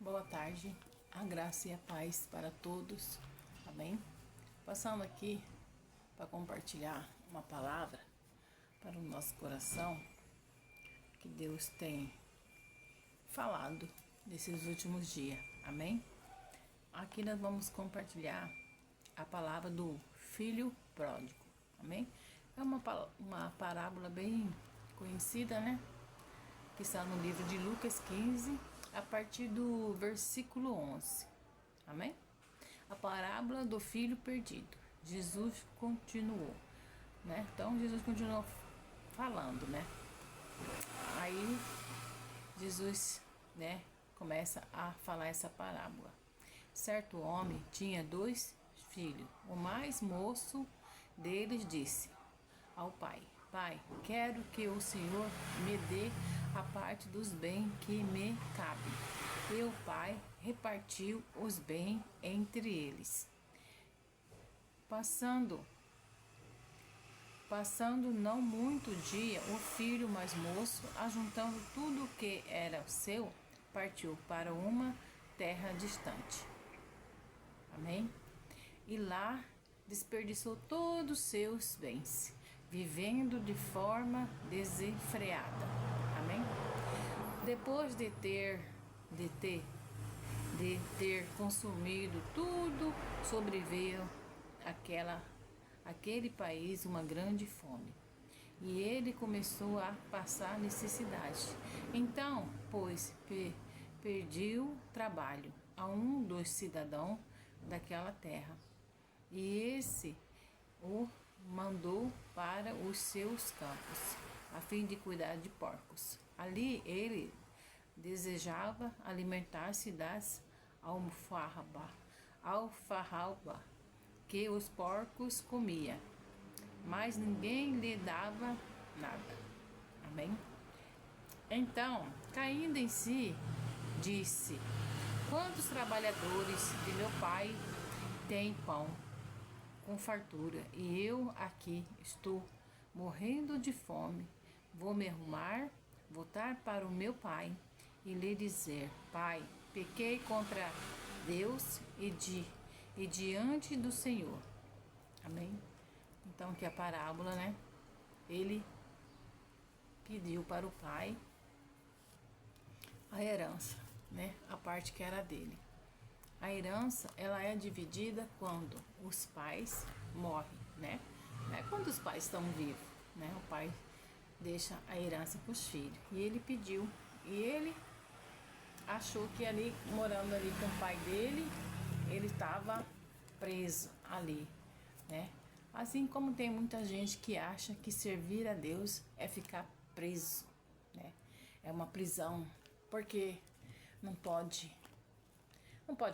Boa tarde, a graça e a paz para todos, amém? Passando aqui para compartilhar uma palavra para o nosso coração que Deus tem falado nesses últimos dias, amém? Aqui nós vamos compartilhar a palavra do filho pródigo, amém? É uma parábola bem conhecida, né? Que está no livro de Lucas 15, a partir do versículo 11. Amém? A parábola do filho perdido. Jesus continuou, né? Então, Jesus continuou falando, né? Aí, Jesus, né, começa a falar essa parábola. Certo homem tinha 2 filhos. O mais moço deles disse ao pai: Pai, quero que o Senhor me dê a parte dos bens que me cabe. E o pai repartiu os bens entre eles. Passando não muito dia, o filho mais moço, ajuntando tudo o que era seu, partiu para uma terra distante. Amém? E lá desperdiçou todos os seus bens, vivendo de forma desenfreada. Amém? Depois de ter consumido tudo, sobreveio aquele país uma grande fome. E ele começou a passar necessidade. Então, pois, pediu trabalho a um dos cidadãos daquela terra. E esse o mandou para os seus campos, a fim de cuidar de porcos. Ali ele desejava alimentar-se das alfarrabas que os porcos comiam, mas ninguém lhe dava nada. Amém? Então, caindo em si, disse: Quantos trabalhadores de meu pai têm pão com fartura, e eu aqui estou morrendo de fome. Vou me arrumar, voltar para o meu pai e lhe dizer: Pai, pequei contra Deus e diante do Senhor. Amém? Então, que a parábola, né? Ele pediu para o pai a herança, né? A parte que era dele. A herança, ela é dividida quando os pais morrem, né? Não é quando os pais estão vivos, né? O pai deixa a herança para os filhos. E ele pediu. E ele achou que ali, morando ali com o pai dele, ele estava preso ali, né? Assim como tem muita gente que acha que servir a Deus é ficar preso, né? É uma prisão, porque não pode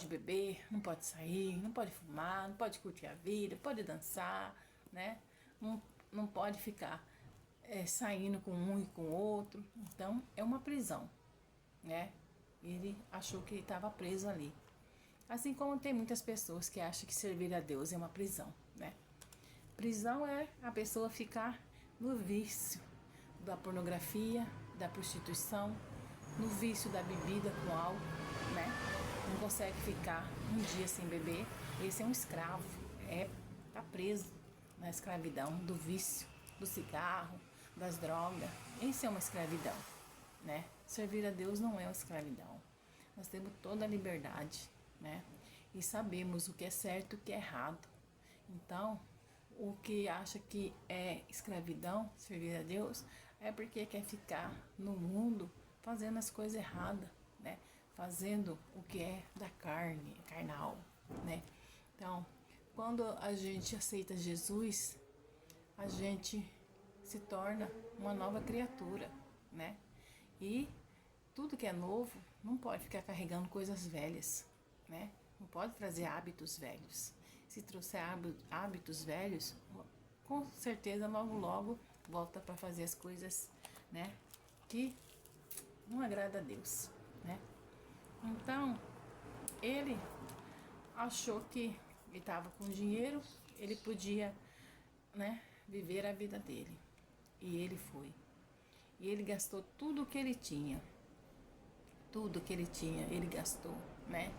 beber, não pode sair, não pode fumar, não pode curtir a vida, pode dançar, né? Não pode ficar saindo com um e com o outro. Então, é uma prisão, né? Ele achou que ele estava preso ali. Assim como tem muitas pessoas que acham que servir a Deus é uma prisão, né? Prisão é a pessoa ficar no vício da pornografia, da prostituição, no vício da bebida com álcool, né? Não consegue ficar um dia sem beber. Esse é um escravo, tá preso na escravidão do vício, do cigarro, das drogas. Esse é uma escravidão, né? Servir a Deus não é uma escravidão. Nós temos toda a liberdade, né? E sabemos o que é certo e o que é errado. Então, o que acha que é escravidão, servir a Deus, é porque quer ficar no mundo fazendo as coisas erradas, né? Fazendo o que é da carne, carnal, né? Então, quando a gente aceita Jesus, a gente se torna uma nova criatura, né? E tudo que é novo não pode ficar carregando coisas velhas, né? Não pode trazer hábitos velhos. Se trouxer hábitos velhos, com certeza logo volta para fazer as coisas, né, que não agrada a Deus, né? Então, ele achou que ele estava com dinheiro, ele podia, né, viver a vida dele. E ele foi. E ele gastou tudo o que ele tinha. Tudo que ele tinha, ele gastou, né?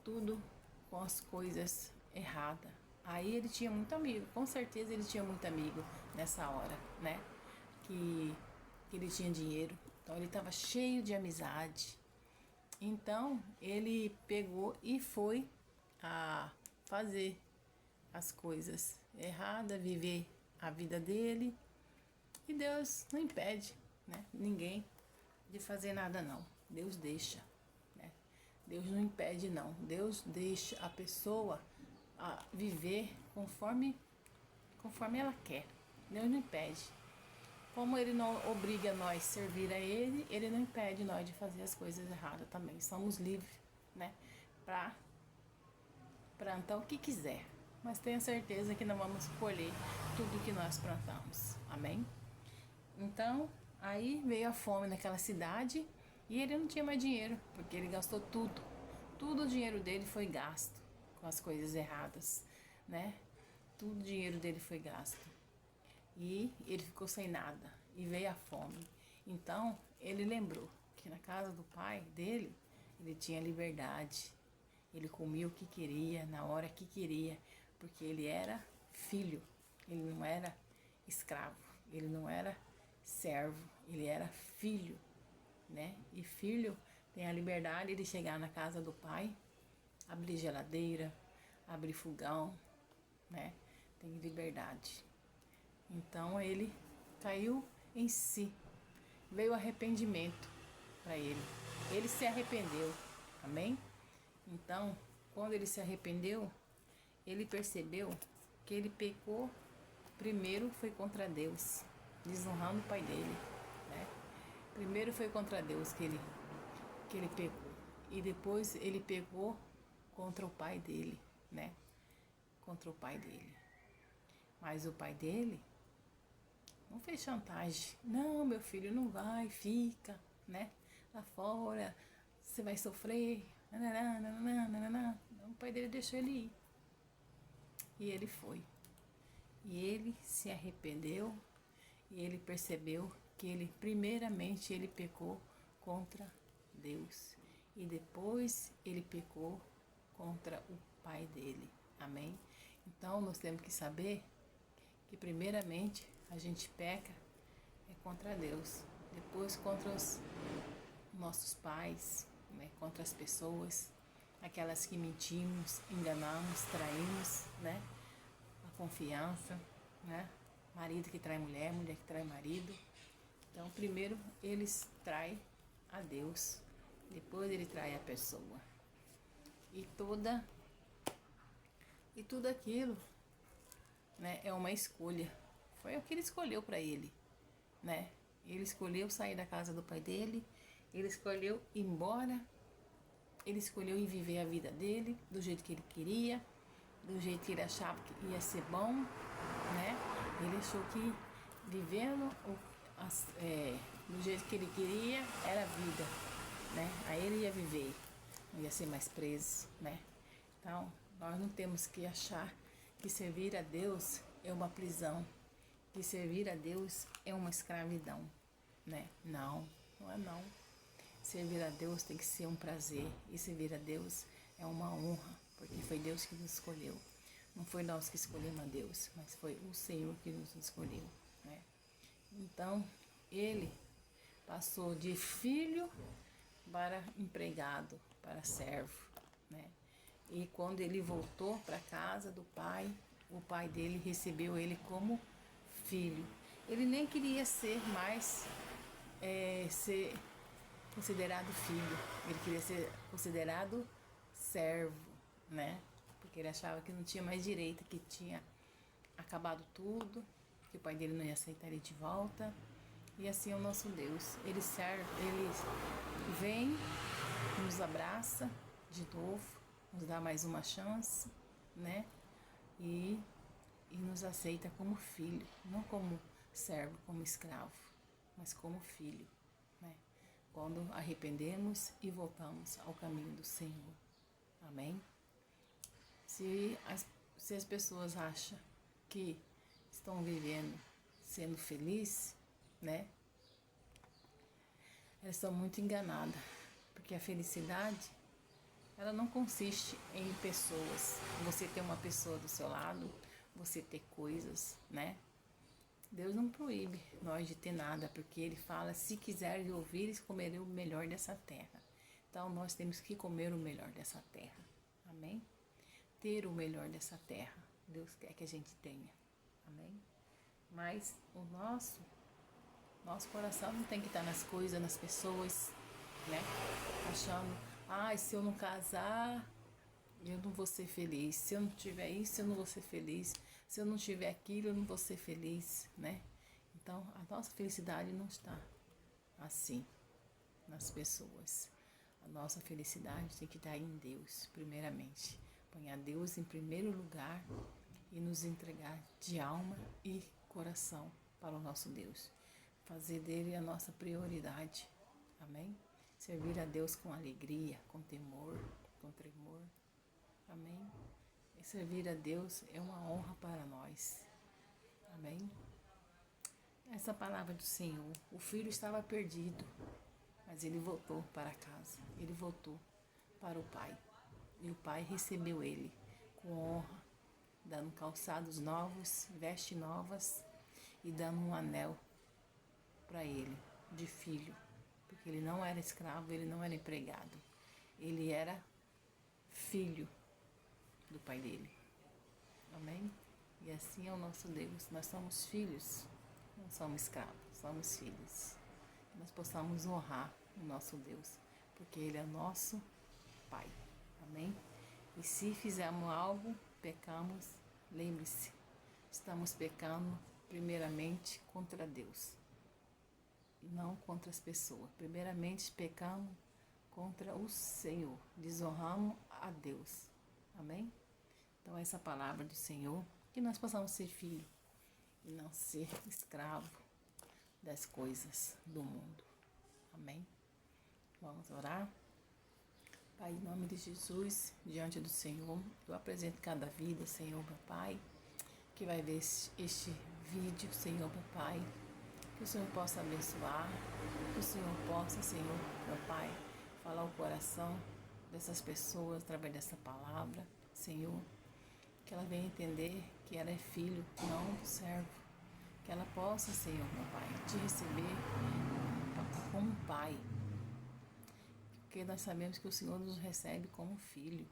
Tudo com as coisas erradas. Aí ele tinha muito amigo, com certeza ele tinha muito amigo nessa hora, né? Que ele tinha dinheiro. Então ele estava cheio de amizade. Então ele pegou e foi a fazer as coisas erradas, viver a vida dele. E Deus não impede, né, ninguém de fazer nada não. Deus deixa, né? Deus não impede não. Deus deixa a pessoa viver conforme ela quer. Deus não impede. Como ele não obriga nós a servir a ele, ele não impede nós de fazer as coisas erradas também. Somos livres, né? Para plantar o que quiser. Mas tenha certeza que nós vamos colher tudo que nós plantamos. Amém? Então, aí veio a fome naquela cidade e ele não tinha mais dinheiro, porque ele gastou tudo. Tudo o dinheiro dele foi gasto com as coisas erradas, né? Tudo o dinheiro dele foi gasto. E ele ficou sem nada e veio a fome. Então, ele lembrou que na casa do pai dele, ele tinha liberdade. Ele comia o que queria, na hora que queria, porque ele era filho. Ele não era escravo, ele não era servo, ele era filho, né? E filho tem a liberdade de chegar na casa do pai, abrir geladeira, abrir fogão, né? Tem liberdade. Então ele caiu em si, veio arrependimento para ele. Ele se arrependeu, amém? Então, quando ele se arrependeu, ele percebeu que ele pecou. Primeiro foi contra Deus, desonrando o pai dele, né? Primeiro foi contra Deus que ele pecou. E depois ele pecou contra o pai dele, né? Contra o pai dele. Mas o pai dele não fez chantagem. Não, meu filho, não vai, fica, né? Lá fora, você vai sofrer. Nananana. O pai dele deixou ele ir. E ele foi. E ele se arrependeu e ele percebeu que ele, primeiramente, ele pecou contra Deus. E depois ele pecou contra o pai dele. Amém? Então, nós temos que saber que, primeiramente, a gente peca contra Deus. Depois, contra os nossos pais, né? Contra as pessoas, aquelas que mentimos, enganamos, traímos, né? A confiança, né? Marido que trai mulher, mulher que trai marido. Então, primeiro eles traem a Deus, depois ele trai a pessoa. E tudo aquilo, né, é uma escolha. Foi o que ele escolheu para ele, né? Ele escolheu sair da casa do pai dele, ele escolheu ir embora, ele escolheu ir viver a vida dele do jeito que ele queria, do jeito que ele achava que ia ser bom, né? Ele achou que vivendo do jeito que ele queria era a vida, né? Aí ele ia viver, não ia ser mais preso, né? Então, nós não temos que achar que servir a Deus é uma prisão, que servir a Deus é uma escravidão, né? Não, não é não. Servir a Deus tem que ser um prazer, e servir a Deus é uma honra, porque foi Deus que nos escolheu. Não foi nós que escolhemos a Deus, mas foi o Senhor que nos escolheu, né? Então, ele passou de filho para empregado, para servo, né? E quando ele voltou para a casa do pai, o pai dele recebeu ele como filho. Ele nem queria ser mais ser considerado filho, ele queria ser considerado servo, né? Porque ele achava que não tinha mais direito, que tinha acabado tudo, que o pai dele não ia aceitar ele de volta. E assim é o nosso Deus. Ele serve, ele vem, nos abraça de novo, nos dá mais uma chance, né? E nos aceita como filho, não como servo, como escravo, mas como filho, né? Quando arrependemos e voltamos ao caminho do Senhor. Amém? Se as pessoas acham que estão vivendo sendo felizes, né? Elas estão muito enganadas, Porque a felicidade, ela não consiste em pessoas. Você ter uma pessoa do seu lado, você ter coisas, né? Deus não proíbe nós de ter nada, porque Ele fala, se quiseres ouvires, comerei o melhor dessa terra. Então, nós temos que comer o melhor dessa terra. Amém? Ter o melhor dessa terra. Deus quer que a gente tenha. Amém? Mas o nosso coração não tem que estar nas coisas, nas pessoas, né? Achando, se eu não casar, eu não vou ser feliz. Se eu não tiver isso, eu não vou ser feliz. Se eu não tiver aquilo, eu não vou ser feliz, né? Então, a nossa felicidade não está assim, nas pessoas. A nossa felicidade tem que estar em Deus, primeiramente. Põe a Deus em primeiro lugar e nos entregar de alma e coração para o nosso Deus. Fazer dele a nossa prioridade. Amém? Servir a Deus com alegria, com temor, com tremor. Amém? E servir a Deus é uma honra para nós. Amém? Essa palavra do Senhor. O filho estava perdido, mas ele voltou para casa. Ele voltou para o pai. E o pai recebeu ele com honra, dando calçados novos, vestes novas e dando um anel para ele, de filho. Porque ele não era escravo, ele não era empregado. Ele era filho do pai dele. Amém? E assim é o nosso Deus. Nós somos filhos, não somos escravos, somos filhos. Que nós possamos honrar o nosso Deus, porque Ele é nosso Pai. Amém? E se fizermos algo, pecamos, lembre-se, estamos pecando primeiramente contra Deus, não contra as pessoas. Primeiramente pecamos contra o Senhor, desonramos a Deus. Amém? Então essa palavra do Senhor, que nós possamos ser filho e não ser escravo das coisas do mundo. Amém? Vamos orar? Pai, em nome de Jesus, diante do Senhor, eu apresento cada vida, Senhor, meu Pai, que vai ver este vídeo, Senhor, meu Pai, que o Senhor possa abençoar, que o Senhor possa, Senhor, meu Pai, falar o coração dessas pessoas através dessa palavra, Senhor, que ela venha entender que ela é filho, não servo, que ela possa, Senhor, meu Pai, te receber como Pai, porque nós sabemos que o Senhor nos recebe como filho.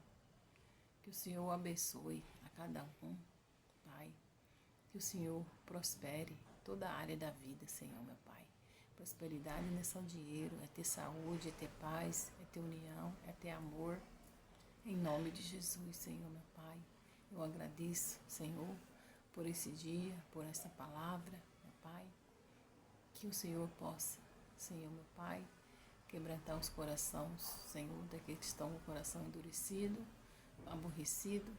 Que o Senhor abençoe a cada um, Pai. Que o Senhor prospere toda a área da vida, Senhor, meu Pai. Prosperidade não é só dinheiro, é ter saúde, é ter paz, é ter união, é ter amor. Em nome de Jesus, Senhor, meu Pai. Eu agradeço, Senhor, por esse dia, por essa palavra, meu Pai. Que o Senhor possa, Senhor, meu Pai, quebrantar os corações, Senhor, daqueles que estão com o coração endurecido, aborrecido.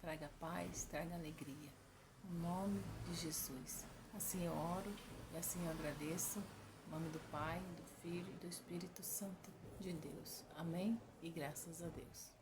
Traga paz, traga alegria. Em nome de Jesus. Assim eu oro e assim eu agradeço. Em nome do Pai, do Filho e do Espírito Santo de Deus. Amém? E graças a Deus.